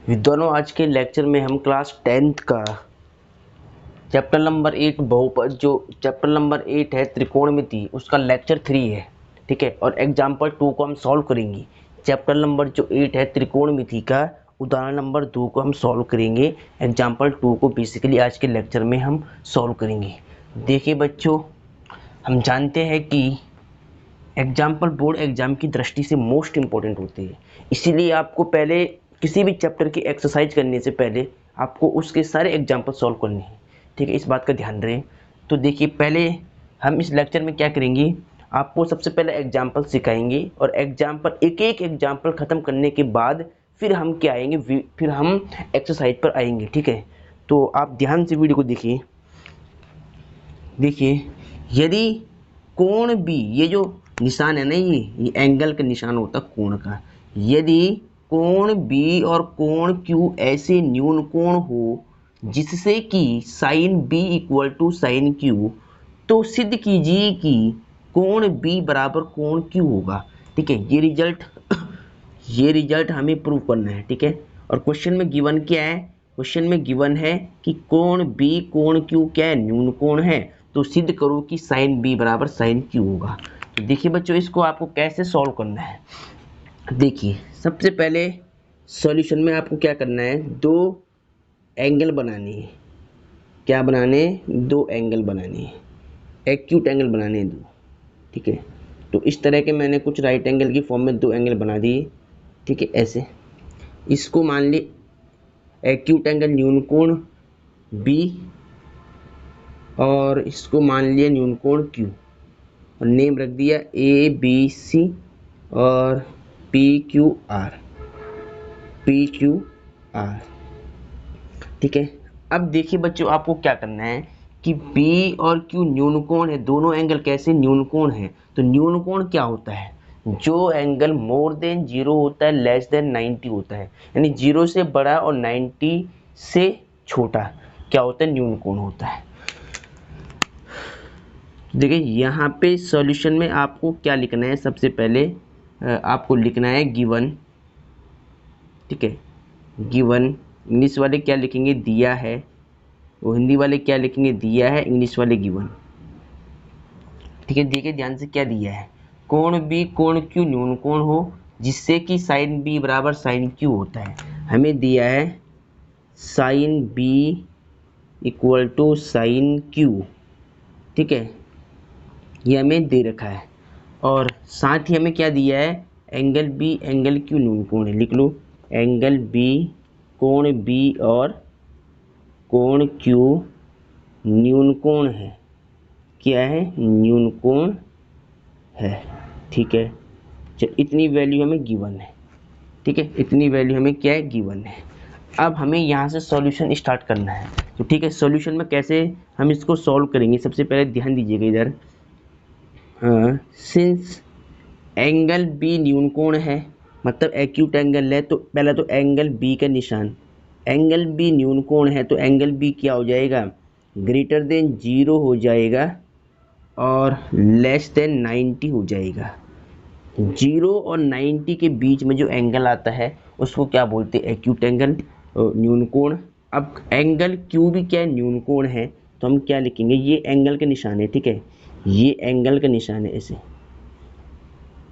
विद्वानों, आज के लेक्चर में हम क्लास 10th का चैप्टर नंबर 8 बहुपद, जो चैप्टर नंबर 8 है त्रिकोणमिति, उसका लेक्चर 3 है। ठीक है, और एग्जाम्पल 2 को हम सॉल्व करेंगे। चैप्टर नंबर जो 8 है त्रिकोणमिति का उदाहरण नंबर 2 को हम सॉल्व करेंगे। एग्जाम्पल 2 को बेसिकली आज के लेक्चर में हम सॉल्व करेंगे। देखिए बच्चों, हम जानते हैं कि एग्जाम्पल बोर्ड एग्जाम की दृष्टि से मोस्ट इम्पोर्टेंट होती है, इसीलिए आपको पहले किसी भी चैप्टर की एक्सरसाइज करने से पहले आपको उसके सारे एग्जाम्पल सॉल्व करने हैं। ठीक है, इस बात का ध्यान रहे। तो देखिए, पहले हम इस लेक्चर में क्या करेंगे, आपको सबसे पहले एग्जाम्पल सिखाएंगे और एग्जाम्पल एक एक एग्जाम्पल ख़त्म करने के बाद फिर हम क्या आएंगे, फिर हम एक्सरसाइज पर आएंगे। ठीक है, तो आप ध्यान से वीडियो को देखिए। देखिए, यदि कोण बी, ये जो निशान है ना, ये एंगल का निशान होता है कोण का। यदि कोण बी और कोण क्यू ऐसे न्यून कोण हो जिससे कि sine B equal to sine Q, तो सिद्ध कीजिए कि कोण बी बराबर कोण क्यू होगा। ठीक है, ये रिजल्ट हमें प्रूव करना है। ठीक है, और क्वेश्चन में गिवन क्या है, क्वेश्चन में गिवन है कि कोण बी कोण क्यू क्या है, न्यून कोण है, तो सिद्ध करो कि साइन बी बराबर साइन क्यू होगा। तो देखिए बच्चों, इसको आपको कैसे सॉल्व करना है। देखिए, सबसे पहले सॉल्यूशन में आपको क्या करना है, दो एंगल बनाने हैं। क्या बनाने हैं? दो एंगल बनाने हैं, एक्यूट एंगल बनाने हैं दो। ठीक है, तो इस तरह के मैंने कुछ राइट एंगल की फॉर्म में दो एंगल बना दिए। ठीक है, ऐसे इसको मान ली एक्यूट एंगल न्यून कोण बी और इसको मान लिया न्यून कोण क्यू, और नेम रख दिया ए बी सी और पी क्यू आर। ठीक है, अब देखिए बच्चों, आपको क्या करना है कि B और Q न्यून कोण है, दोनों एंगल कैसे न्यून कोण है। तो न्यून कोण क्या होता है, जो एंगल मोर देन 0 होता है, लेस देन 90 होता है, यानी 0 से बड़ा और 90 से छोटा क्या होता है, न्यून कोण होता है। देखिए, यहाँ पे सॉल्यूशन में आपको क्या लिखना है, सबसे पहले आपको लिखना है गिवन। ठीक है, गिवन इंग्लिश वाले क्या लिखेंगे, दिया है, वो हिंदी वाले क्या लिखेंगे, दिया है, इंग्लिश वाले गिवन। ठीक है, देखिए ध्यान से क्या दिया है, कोण बी कोण क्यू न्यून कोण हो जिससे कि साइन बी बराबर साइन क्यू होता है। हमें दिया है sine B equal to sine Q. ठीक है, ये हमें दे रखा है, और साथ ही हमें क्या दिया है, एंगल बी एंगल क्यू न्यून कोण है। लिख लो, एंगल बी कोण बी और कोण क्यू न्यून कोण है। क्या है, न्यून कोण है। ठीक है, चल इतनी वैल्यू हमें गिवन है। ठीक है, इतनी वैल्यू हमें क्या है, गिवन है। अब हमें यहाँ से सॉल्यूशन स्टार्ट करना है। तो ठीक है, सॉल्यूशन में कैसे हम इसको सॉल्व करेंगे, सबसे पहले ध्यान दीजिएगा इधर। सिंस एंगल बी न्यून कोण है, मतलब एक्यूट एंगल है, तो पहला तो एंगल बी का निशान, एंगल बी न्यून कोण है तो एंगल बी क्या हो जाएगा, ग्रेटर देन 0 हो जाएगा और लेस देन 90 हो जाएगा। 0 और 90 के बीच में जो एंगल आता है उसको क्या बोलते हैं, एक्यूट एंगल, न्यून कोण। अब एंगल क्यू भी क्या है, न्यून कोण है, तो हम क्या लिखेंगे, ये एंगल का निशान है। ठीक है, ये एंगल का निशान है ऐसे,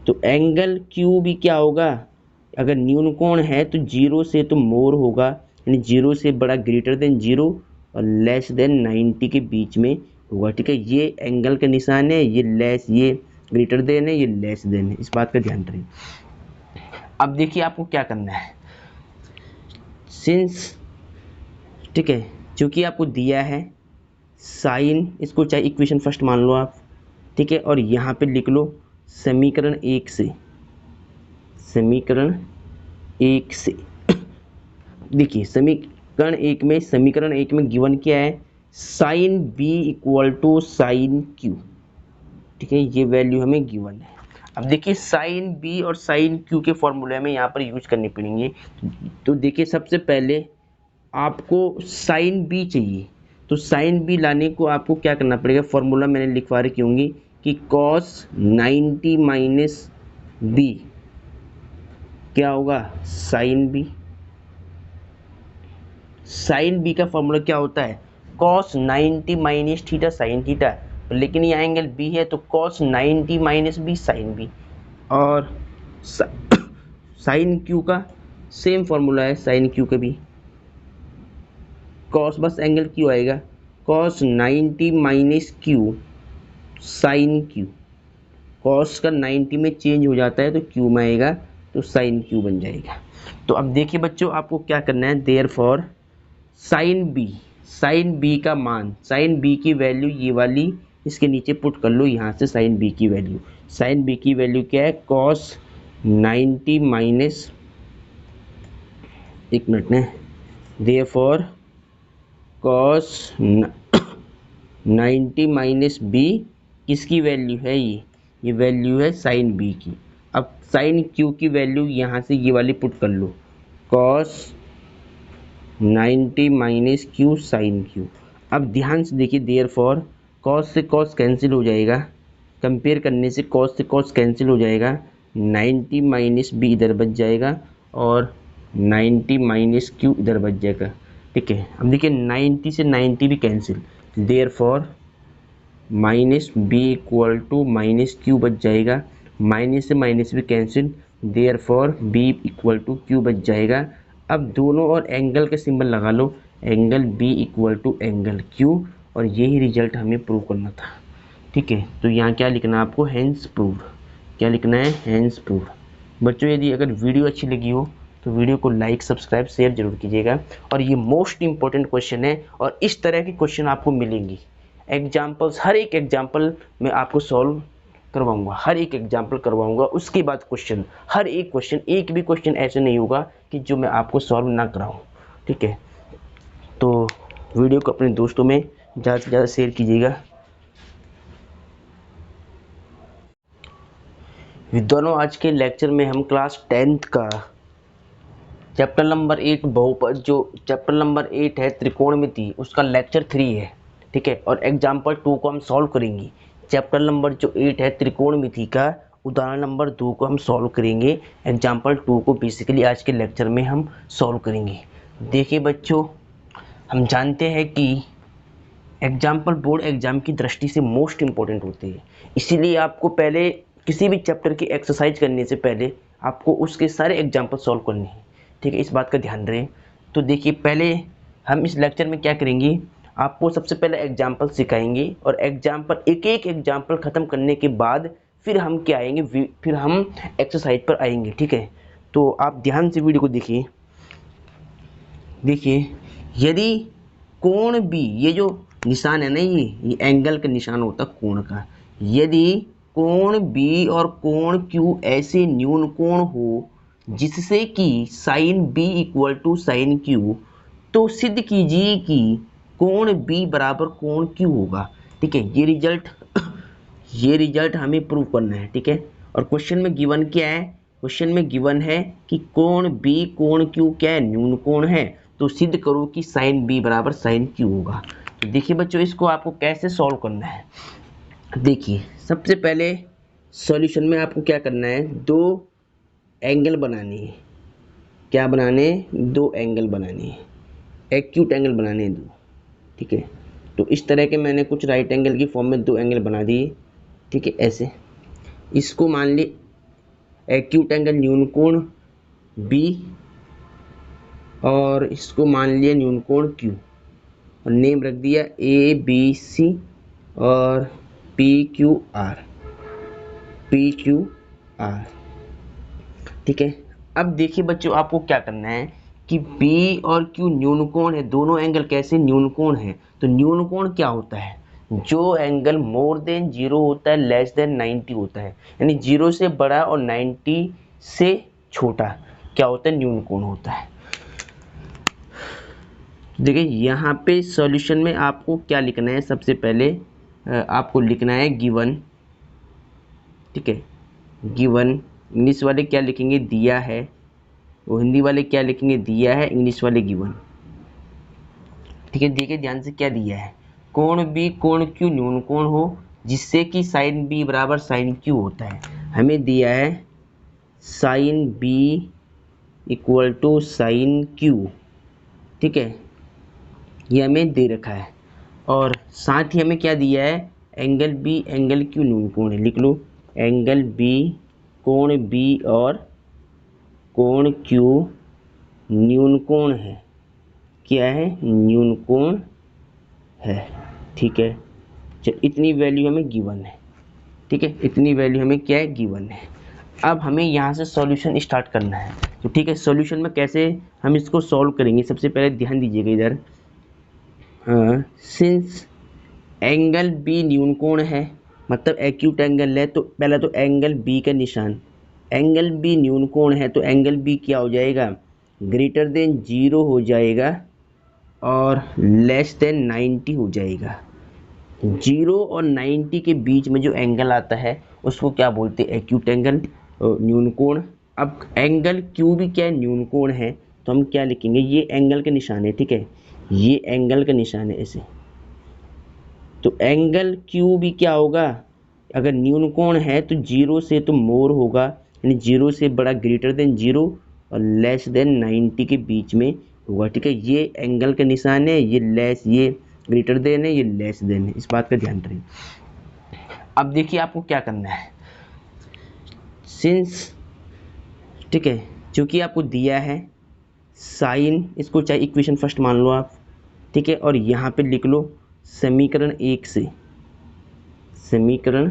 तो एंगल क्यू भी क्या होगा, अगर न्यून कोण है तो 0 से तो मोर होगा, यानी 0 से बड़ा, ग्रेटर देन 0 और लेस देन 90 के बीच में होगा। ठीक है, ये एंगल का निशान है, ये ग्रेटर देन है, ये लेस देन है, इस बात का ध्यान रखें। अब देखिए आपको क्या करना है, सिंस, ठीक है, चूंकि आपको दिया है साइन, इसको चाहे इक्वेशन फर्स्ट मान लो आप। ठीक है, और यहाँ पे लिख लो समीकरण 1 से, देखिए समीकरण एक में गिवन क्या है, sine B equal to sine Q. ठीक है, ये वैल्यू हमें गिवन है। अब देखिए, साइन बी और साइन क्यू के फॉर्मूले हमें यहाँ पर यूज करने पड़ेंगे। तो देखिए, सबसे पहले आपको साइन बी चाहिए, तो साइन बी लाने को आपको क्या करना पड़ेगा, फॉर्मूला मैंने लिखवा रखी होंगी कि cos 90 - b क्या होगा, साइन बी। साइन बी का फॉर्मूला क्या होता है, cos 90 minus theta sine theta, लेकिन ये एंगल बी है तो cos 90 minus B sine B. और साइन क्यू का सेम फॉर्मूला है, साइन क्यू का भी कॉस बस एंगल क्यू आएगा, cos 90 minus Q sine Q. Cos का 90 में चेंज हो जाता है तो क्यू में आएगा, तो साइन क्यू बन जाएगा। तो अब देखिए बच्चों, आपको क्या करना है, देयरफॉर साइन बी का मान, साइन बी की वैल्यू ये वाली इसके नीचे पुट कर लो, यहाँ से साइन बी की वैल्यू, साइन बी की वैल्यू क्या है, कॉस 90 माइनस, एक मिनट में, देयरफॉर कॉस 90 माइनस बी किसकी वैल्यू है, ये वैल्यू है साइन बी की। अब साइन क्यू की वैल्यू यहाँ से ये वाली पुट कर लो, cos 90 minus Q sine Q. अब ध्यान से देखिए, देयरफॉर कॉस से कॉस कैंसिल हो जाएगा, कंपेयर करने से कॉस कैंसिल हो जाएगा, 90 माइनस बी इधर बच जाएगा और 90 माइनस क्यू इधर बच जाएगा। ठीक है, अब देखिए 90 से 90 भी cancel, therefore minus B equal to minus Q बच जाएगा, माइनस से माइनस भी cancel, therefore B equal to Q बच जाएगा। अब दोनों और एंगल के सिंबल लगा लो, angle B equal to angle Q, और यही रिजल्ट हमें प्रूव करना था। ठीक है, तो यहाँ क्या लिखना है आपको, हैंस प्रूव, क्या लिखना है, हैंस प्रूव। बच्चों यदि अगर वीडियो अच्छी लगी हो तो वीडियो को लाइक सब्सक्राइब शेयर जरूर कीजिएगा, और ये मोस्ट इंपॉर्टेंट क्वेश्चन है, और इस तरह के क्वेश्चन आपको मिलेंगी एग्जाम्पल्स, हर एक एग्जाम्पल में आपको सॉल्व करवाऊंगा, हर एक एग्जाम्पल करवाऊंगा, उसके बाद क्वेश्चन, हर एक क्वेश्चन, एक भी क्वेश्चन ऐसे नहीं होगा कि जो मैं आपको सॉल्व ना कराऊं। ठीक है, तो वीडियो को अपने दोस्तों में ज़्यादा से ज़्यादा शेयर कीजिएगा। विद्वानों, आज के लेक्चर में हम क्लास 10th का चैप्टर नंबर 8 बहुपद, जो चैप्टर नंबर 8 है त्रिकोणमिति, उसका लेक्चर 3 है। ठीक है, और एग्जाम्पल 2 को हम सॉल्व करेंगे। चैप्टर नंबर जो 8 है त्रिकोणमिति का उदाहरण नंबर 2 को हम सॉल्व करेंगे, एग्जाम्पल 2 को बेसिकली आज के लेक्चर में हम सॉल्व करेंगे। देखिए बच्चों, हम जानते हैं कि एग्जाम्पल बोर्ड एग्जाम की दृष्टि से मोस्ट इम्पोर्टेंट होते हैं, इसीलिए आपको पहले किसी भी चैप्टर की एक्सरसाइज करने से पहले आपको उसके सारे एग्जाम्पल सॉल्व करने हैं। ठीक है, इस बात का ध्यान रहे। तो देखिए, पहले हम इस लेक्चर में क्या करेंगे, आपको सबसे पहले एग्जाम्पल सिखाएंगे, और एग्जाम्पल एक एक एग्जाम्पल ख़त्म करने के बाद फिर हम क्या आएंगे, फिर हम एक्सरसाइज पर आएंगे। ठीक है, तो आप ध्यान से वीडियो को देखिए। देखिए, यदि कोण बी, ये जो निशान है ना, ये एंगल का निशान होता है कोण का, यदि कोण बी और कोण क्यू ऐसे न्यून कोण हो जिससे कि sine B equal to sine Q, तो सिद्ध कीजिए कि कोण बी बराबर कोण क्यू होगा। ठीक है, ये रिजल्ट हमें प्रूव करना है। ठीक है, और क्वेश्चन में गिवन क्या है, क्वेश्चन में गिवन है कि कोण बी कोण क्यू क्या है, न्यून कोण है, तो सिद्ध करो कि साइन बी बराबर साइन क्यू होगा। तो देखिए बच्चों, इसको आपको कैसे सॉल्व करना है। देखिए, सबसे पहले सॉल्यूशन में आपको क्या करना है, दो एंगल बनाने हैं। क्या बनाने हैं, दो एंगल बनाने हैं, एक्यूट एंगल बनाने हैं दो। ठीक है, तो इस तरह के मैंने कुछ राइट एंगल की फॉर्म में दो एंगल बना दिए। ठीक है, ऐसे इसको मान ली एक्यूट एंगल न्यून कोण बी, और इसको मान लिया न्यून कोण क्यू, और नेम रख दिया ए बी सी और पी क्यू आर। ठीक है, अब देखिए बच्चों, आपको क्या करना है कि B और Q न्यून कोण है, दोनों एंगल कैसे न्यून कोण है। तो न्यून कोण क्या होता है, जो एंगल मोर देन 0 होता है, लेस देन 90 होता है, यानी 0 से बड़ा और 90 से छोटा क्या होता है, न्यून कोण होता है। देखिए, यहाँ पे सॉल्यूशन में आपको क्या लिखना है, सबसे पहले आपको लिखना है गिवन। ठीक है, गिवन, इंग्लिश वाले क्या लिखेंगे, दिया है, वो हिंदी वाले क्या लिखेंगे, दिया है, इंग्लिश वाले गिवन। ठीक है, देखिए ध्यान से क्या दिया है, कोण बी कोण क्यू न्यून कोण हो जिससे कि साइन बी बराबर साइन क्यू होता है। हमें दिया है sine B equal to sine Q. ठीक है, ये हमें दे रखा है, और साथ ही हमें क्या दिया है, एंगल बी एंगल क्यू न्यून कोण है। लिख लो, एंगल बी कोण बी और कोण क्यू न्यून कोण है। क्या है, न्यून कोण है। ठीक है, चल इतनी वैल्यू हमें गिवन है। ठीक है, इतनी वैल्यू हमें क्या है, गिवन है। अब हमें यहाँ से सॉल्यूशन स्टार्ट करना है। तो ठीक है, सॉल्यूशन में कैसे हम इसको सॉल्व करेंगे, सबसे पहले ध्यान दीजिएगा इधर। सिंस एंगल बी न्यून कोण है, मतलब एक्यूट एंगल है, तो पहला तो एंगल बी का निशान, एंगल बी न्यून कोण है तो एंगल बी क्या हो जाएगा, ग्रेटर देन 0 हो जाएगा और लेस देन 90 हो जाएगा। 0 और 90 के बीच में जो एंगल आता है उसको क्या बोलते हैं, एक्यूट एंगल, न्यून कोण। अब एंगल क्यू भी क्या है, न्यून कोण है, तो हम क्या लिखेंगे, ये एंगल का निशान है। ठीक है, ये एंगल का निशान है ऐसे, तो एंगल क्यू भी क्या होगा, अगर न्यून कोण है तो 0 से तो मोर होगा, यानी 0 से बड़ा, ग्रेटर देन 0 और लेस देन 90 के बीच में होगा। ठीक है, ये एंगल का निशान है, ये लेस, ये ग्रेटर देन है, ये लेस देन है, इस बात का ध्यान रखें। अब देखिए आपको क्या करना है, सिंस, ठीक है, चूंकि आपको दिया है साइन, इसको चाहे इक्वेशन फर्स्ट मान लो आप। ठीक है, और यहाँ पे लिख लो समीकरण 1 से, समीकरण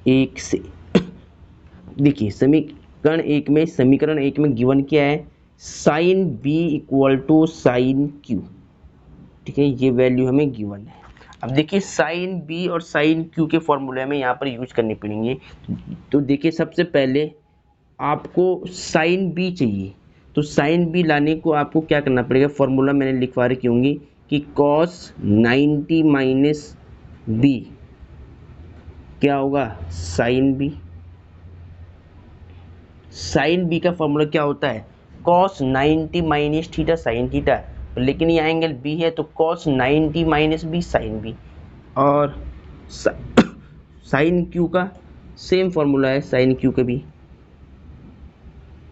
1 से देखिए समीकरण 1 में गिवन क्या है, sine B equal to sine Q. ठीक है, ये वैल्यू हमें गिवन है। अब देखिए साइन बी और साइन क्यू के फॉर्मूले हमें यहाँ पर यूज करने पड़ेंगे। तो देखिए सबसे पहले आपको साइन बी चाहिए, तो साइन बी लाने को आपको क्या करना पड़ेगा, फॉर्मूला मैंने लिखवा रखी होंगी कि cos 90 माइनस बी क्या होगा, साइन बी। साइन बी का फॉर्मूला क्या होता है, cos 90 minus theta sine theta, लेकिन ये एंगल बी है तो cos 90 minus B sine B. और साइन क्यू का सेम फॉर्मूला है, साइन क्यू का भी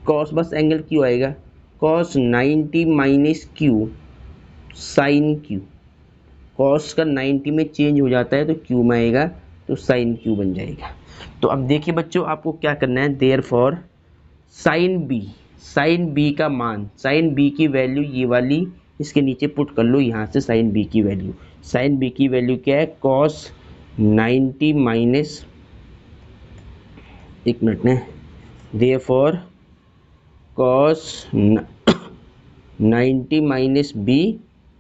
cos बस एंगल क्यू आएगा, cos 90 minus Q sine Q, cos का 90 में चेंज हो जाता है तो क्यू में आएगा तो साइन क्यू बन जाएगा। तो अब देखिए बच्चों आपको क्या करना है, देयरफॉर साइन बी का मान, साइन बी की वैल्यू ये वाली इसके नीचे पुट कर लो, यहाँ से साइन बी की वैल्यू, साइन बी की वैल्यू क्या है, cos 90 माइनस, एक मिनट में, देयरफॉर cos 90 माइनस बी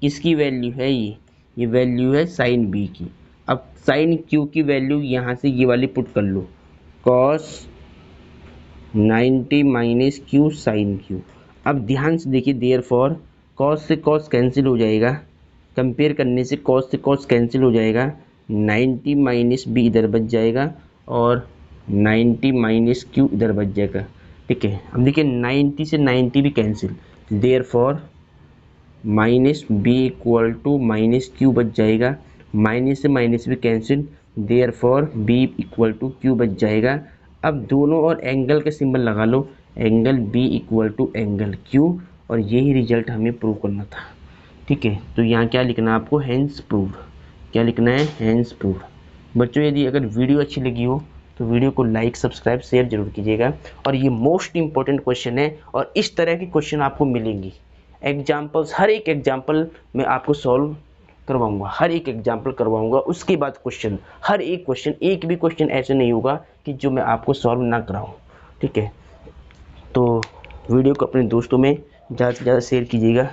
किसकी वैल्यू है, ये वैल्यू है साइन बी की। अब साइन क्यू की वैल्यू यहाँ से ये वाली पुट कर लो, cos 90 minus Q sine Q. अब ध्यान से देखिए, देयरफॉर cos से cos कैंसिल हो जाएगा, कंपेयर करने से cos से cos कैंसिल हो जाएगा, 90 माइनस बी इधर बच जाएगा और 90 माइनस क्यू इधर बच जाएगा। ठीक है, अब देखिए 90 से 90 भी cancel, therefore minus B equal to minus Q बच जाएगा, माइनस से माइनस भी cancel, therefore B equal to Q बच जाएगा। अब दोनों और एंगल का सिंबल लगा लो, angle B equal to angle Q, और यही रिजल्ट हमें प्रूव करना था। ठीक है, तो यहाँ क्या लिखना है आपको, हैंस प्रूव, क्या लिखना है, हैंस प्रूव। बच्चों यदि अगर वीडियो अच्छी लगी हो तो वीडियो को लाइक सब्सक्राइब शेयर जरूर कीजिएगा, और ये मोस्ट इंपॉर्टेंट क्वेश्चन है और इस तरह के क्वेश्चन आपको मिलेंगी एग्जाम्पल्स, हर एक एग्जाम्पल मैं आपको सॉल्व करवाऊंगा, हर एक एग्जाम्पल करवाऊंगा, उसके बाद क्वेश्चन, हर एक क्वेश्चन, एक भी क्वेश्चन ऐसे नहीं होगा कि जो मैं आपको सॉल्व ना कराऊं। ठीक है, तो वीडियो को अपने दोस्तों में ज़्यादा से ज़्यादा शेयर कीजिएगा।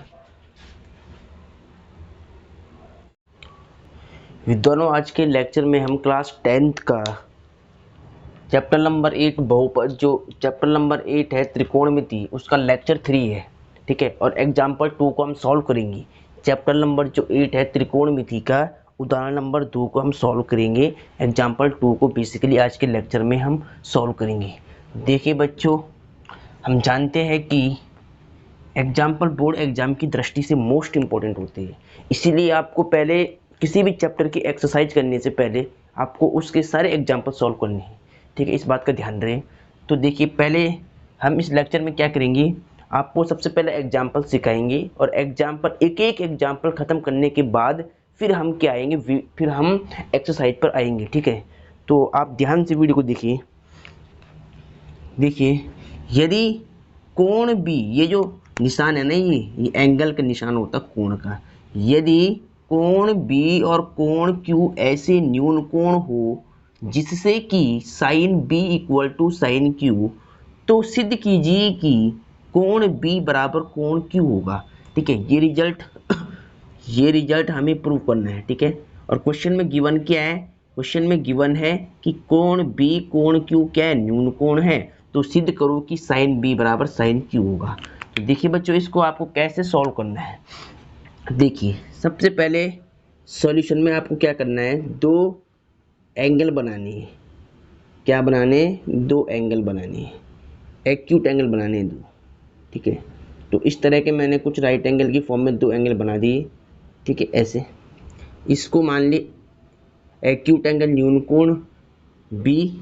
विद्वानों आज के लेक्चर में हम क्लास 10th का चैप्टर नंबर 8 बहुपद, जो चैप्टर नंबर 8 है त्रिकोणमिति, उसका लेक्चर 3 है। ठीक है, और एग्जाम्पल 2 को हम सॉल्व करेंगे। चैप्टर नंबर जो 8 है त्रिकोणमिति का उदाहरण नंबर 2 को हम सॉल्व करेंगे, एग्जाम्पल 2 को बेसिकली आज के लेक्चर में हम सॉल्व करेंगे। देखिए बच्चों, हम जानते हैं कि एग्जाम्पल बोर्ड एग्जाम की दृष्टि से मोस्ट इम्पॉर्टेंट होते हैं, इसीलिए आपको पहले किसी भी चैप्टर की एक्सरसाइज करने से पहले आपको उसके सारे एग्जाम्पल सॉल्व करने हैं। ठीक है, इस बात का ध्यान रहे। तो देखिए पहले हम इस लेक्चर में क्या करेंगे, आपको सबसे पहले एग्जाम्पल सिखाएंगे और एग्जाम्पल एक एक एग्जाम्पल ख़त्म करने के बाद फिर हम क्या आएंगे, फिर हम एक्सरसाइज पर आएंगे। ठीक है, तो आप ध्यान से वीडियो को देखिए। देखिए, यदि कोण बी, ये जो निशान है ना, ये एंगल का निशान होता है कोण का। यदि कोण बी और कोण क्यू ऐसे न्यून कोण हो जिससे कि sine B equal to sine Q, तो सिद्ध कीजिए कि कोण बी बराबर कोण क्यू होगा। ठीक है, ये रिजल्ट हमें प्रूव करना है। ठीक है, और क्वेश्चन में गिवन क्या है, क्वेश्चन में गिवन है कि कोण बी कोण क्यू क्या है, न्यून कोण है, तो सिद्ध करो कि साइन बी बराबर साइन क्यू होगा। तो देखिए बच्चों, इसको आपको कैसे सॉल्व करना है। देखिए, सबसे पहले सॉल्यूशन में आपको क्या करना है, दो एंगल बनाने हैं। क्या बनाने, दो एंगल बनाने हैं, एक्यूट एंगल बनाने हैं दो। ठीक है, तो इस तरह के मैंने कुछ राइट एंगल की फॉर्म में दो एंगल बना दिए। ठीक है, ऐसे इसको मान ली एक्यूट एंगल न्यून कोण बी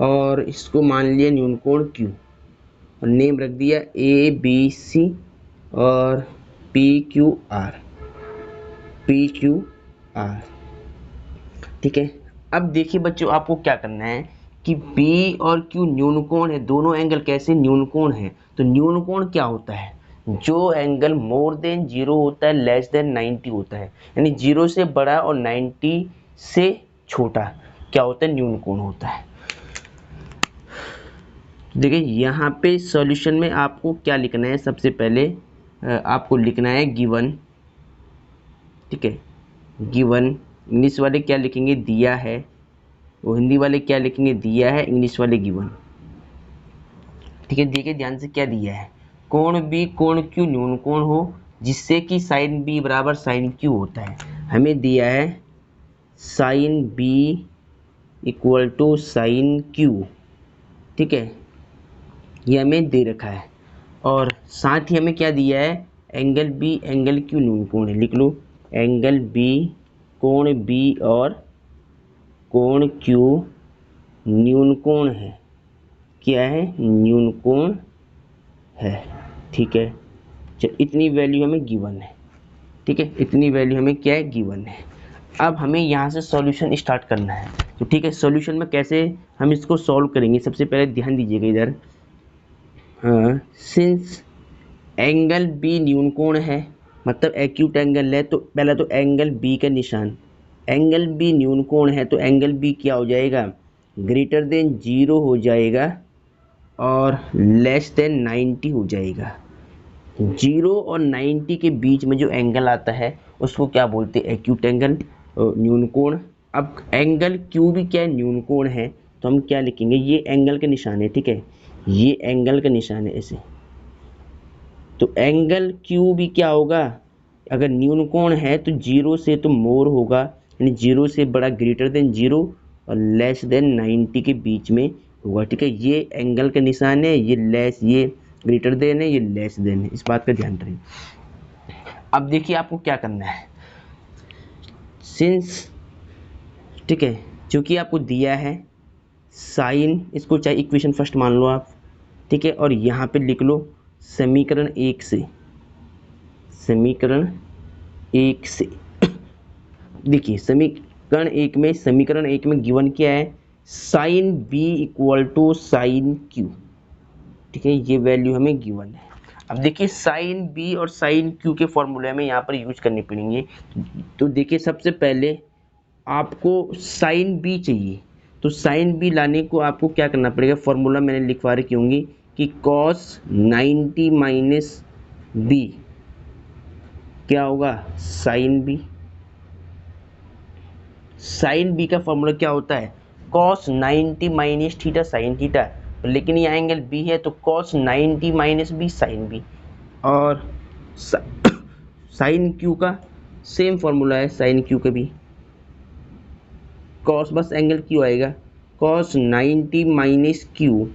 और इसको मान लिया न्यून कोण क्यू और नेम रख दिया ए बी सी और पी क्यू आर। ठीक है, अब देखिए बच्चों, आपको क्या करना है कि B और Q न्यून कोण है, दोनों एंगल कैसे न्यून कोण है। तो न्यून कोण क्या होता है, जो एंगल मोर देन 0 होता है, लेस देन 90 होता है, यानी 0 से बड़ा और 90 से छोटा क्या होता है, न्यून कोण होता है। देखिए, यहाँ पे सॉल्यूशन में आपको क्या लिखना है, सबसे पहले आपको लिखना है गिवन। ठीक है, गिवन इंग्लिश वाले क्या लिखेंगे, दिया है, वो हिंदी वाले क्या लिखेंगे, दिया है, इंग्लिश वाले गिवन। ठीक है, देखिए ध्यान से क्या दिया है, कोण बी कोण क्यू न्यून कोण हो जिससे कि साइन बी बराबर साइन क्यू होता है। हमें दिया है sine B equal to sine Q. ठीक है, ये हमें दे रखा है और साथ ही हमें क्या दिया है, एंगल बी एंगल क्यू न्यून कोण है। लिख लो, एंगल बी कोण बी और कोण क्यू न्यून कोण है। क्या है, न्यून कोण है। ठीक है, चल इतनी वैल्यू हमें गिवन है। ठीक है, इतनी वैल्यू हमें क्या है, गिवन है। अब हमें यहाँ से सॉल्यूशन स्टार्ट करना है। तो ठीक है, सॉल्यूशन में कैसे हम इसको सॉल्व करेंगे, सबसे पहले ध्यान दीजिएगा इधर। हाँ, सिंस एंगल बी न्यून कोण है, मतलब एक्यूट एंगल है, तो पहला तो एंगल बी का निशान, एंगल बी न्यून कोण है तो एंगल बी क्या हो जाएगा, ग्रेटर देन 0 हो जाएगा और लेस देन 90 हो जाएगा। 0 और 90 के बीच में जो एंगल आता है उसको क्या बोलते हैं, एक्यूट एंगल, न्यून कोण। अब एंगल क्यू भी क्या है, न्यून कोण है, तो हम क्या लिखेंगे, ये एंगल का निशान है। ठीक है, ये एंगल का निशान है ऐसे, तो एंगल क्यू भी क्या होगा, अगर न्यून कोण है तो 0 से तो मोर होगा, यानी 0 से बड़ा, ग्रेटर देन 0 और लेस देन 90 के बीच में होगा। ठीक है, ये एंगल का निशान है, ये लेस, ये ग्रेटर देन है, ये लेस देन है, इस बात का ध्यान रखें। अब देखिए आपको क्या करना है, सिंस, ठीक है, चूँकि आपको दिया है साइन, इसको चाहे इक्वेशन फर्स्ट मान लो आप। ठीक है, और यहाँ पे लिख लो समीकरण 1 से, समीकरण 1 से देखिए समीकरण 1 में गिवन क्या है, sine B equal to sine Q. ठीक है, ये वैल्यू हमें गिवन है। अब देखिए साइन बी और साइन क्यू के फॉर्मूले में यहाँ पर यूज करने पड़ेंगे। तो देखिए सबसे पहले आपको साइन बी चाहिए, तो साइन बी लाने को आपको क्या करना पड़ेगा, फॉर्मूला मैंने लिखवा रखी होंगी कि cos 90 माइनस बी क्या होगा, साइन बी। साइन बी का फॉर्मूला क्या होता है, cos 90 minus theta sine theta, लेकिन ये एंगल बी है तो cos 90 minus B sine B. और साइन क्यू का सेम फॉर्मूला है, साइन क्यू का भी cos बस एंगल क्यू आएगा, cos 90 minus Q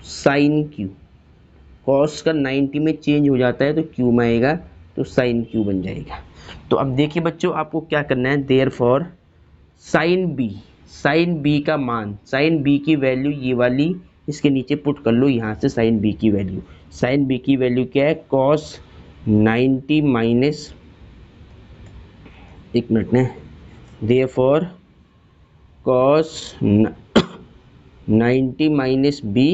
sine Q, cos का 90 में चेंज हो जाता है तो क्यू में आएगा तो साइन क्यू बन जाएगा। तो अब देखिए बच्चों आपको क्या करना है, देयरफॉर साइन बी का मान, साइन बी की वैल्यू ये वाली इसके नीचे पुट कर लो यहाँ से साइन बी की वैल्यू। साइन बी की वैल्यू क्या है, कॉस 90 माइनस, एक मिनट ने, देयरफॉर कॉस 90 माइनस बी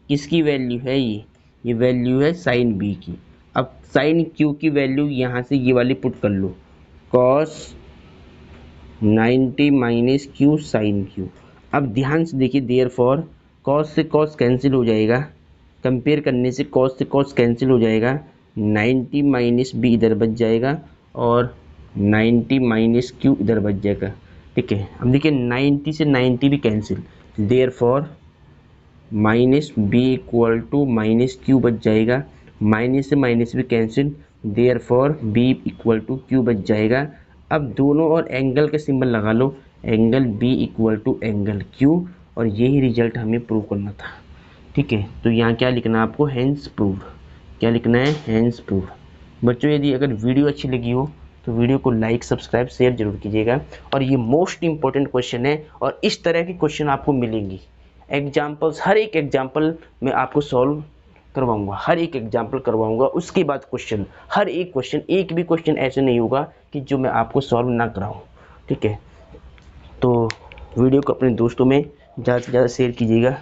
किसकी वैल्यू है, ये वैल्यू है साइन बी की। अब साइन क्यू की वैल्यू यहाँ से ये वाली पुट कर लो, cos 90 minus Q sine Q. अब ध्यान से देखिए, देयरफॉर कॉस से कॉस कैंसिल हो जाएगा, कंपेयर करने से कॉस से कॉस कैंसिल हो जाएगा, 90 माइनस बी इधर बच जाएगा और 90 माइनस क्यू इधर बच जाएगा। ठीक है, अब देखिए 90 से 90 भी cancel, therefore minus B equal to minus Q बच जाएगा, माइनस से माइनस भी cancel, therefore B equal to Q बच जाएगा। अब दोनों और एंगल का सिंबल लगा लो, angle B equal to angle Q, और यही रिजल्ट हमें प्रूव करना था। ठीक है, तो यहाँ क्या लिखना है आपको, हैंस प्रूव। क्या लिखना है, हैंस प्रूव। बच्चों यदि अगर वीडियो अच्छी लगी हो तो वीडियो को लाइक सब्सक्राइब शेयर जरूर कीजिएगा। और ये मोस्ट इंपॉर्टेंट क्वेश्चन है और इस तरह के क्वेश्चन आपको मिलेंगी। एग्जाम्पल्स, हर एक एग्जाम्पल मैं आपको सॉल्व करवाऊंगा, हर एक एग्जाम्पल करवाऊंगा, उसके बाद क्वेश्चन, हर एक क्वेश्चन, एक भी क्वेश्चन ऐसे नहीं होगा कि जो मैं आपको सॉल्व ना कराऊं। ठीक है, तो वीडियो को अपने दोस्तों में ज़्यादा से ज़्यादा शेयर कीजिएगा।